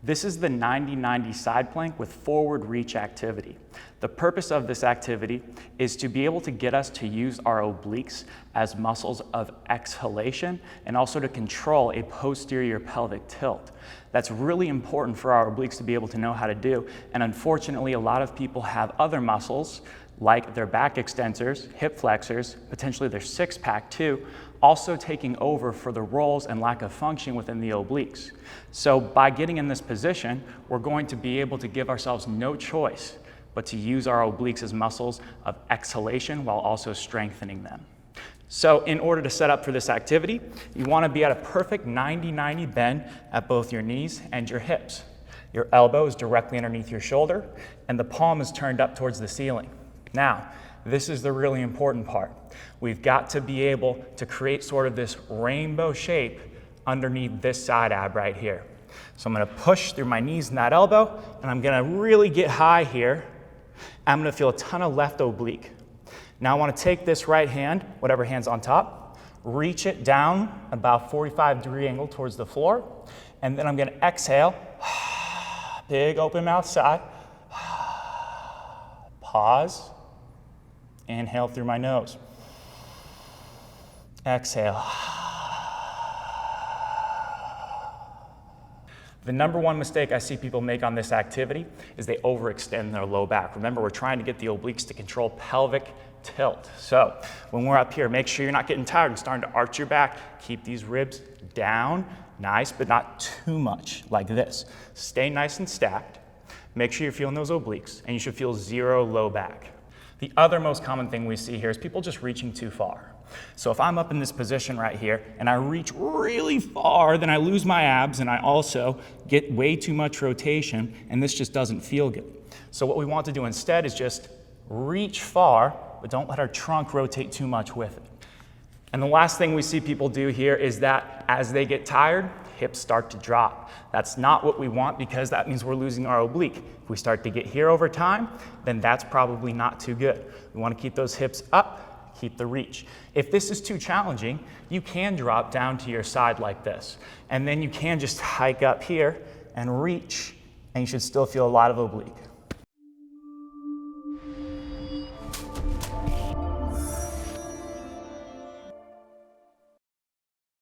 This is the 90-90 side plank with forward reach activity. The purpose of this activity is to be able to get us to use our obliques as muscles of exhalation and also to control a posterior pelvic tilt. That's really important for our obliques to be able to know how to do, and unfortunately a lot of people have other muscles like their back extensors, hip flexors, potentially their six-pack too, also taking over for the roles and lack of function within the obliques. So by getting in this position, we're going to be able to give ourselves no choice but to use our obliques as muscles of exhalation while also strengthening them. So in order to set up for this activity, you want to be at a perfect 90-90 bend at both your knees and your hips. Your elbow is directly underneath your shoulder and the palm is turned up towards the ceiling. Now, this is the really important part. We've got to be able to create sort of this rainbow shape underneath this side ab right here. So I'm gonna push through my knees and that elbow, and I'm gonna really get high here. I'm gonna feel a ton of left oblique. Now I wanna take this right hand, whatever hand's on top, reach it down about 45-degree angle towards the floor, and then I'm gonna exhale, big open mouth sigh, pause, inhale through my nose. Exhale. The number one mistake I see people make on this activity is they overextend their low back. Remember, we're trying to get the obliques to control pelvic tilt. So when we're up here, make sure you're not getting tired and starting to arch your back. Keep these ribs down, nice, but not too much, like this. Stay nice and stacked. Make sure you're feeling those obliques, and you should feel zero low back. The other most common thing we see here is people just reaching too far. So if I'm up in this position right here and I reach really far, then I lose my abs and I also get way too much rotation, and this just doesn't feel good. So what we want to do instead is just reach far, but don't let our trunk rotate too much with it. And the last thing we see people do here is that as they get tired, hips start to drop. That's not what we want, because that means we're losing our oblique. If we start to get here over time, then that's probably not too good. We want to keep those hips up, keep the reach. If this is too challenging, you can drop down to your side like this. And then you can just hike up here and reach, and you should still feel a lot of oblique.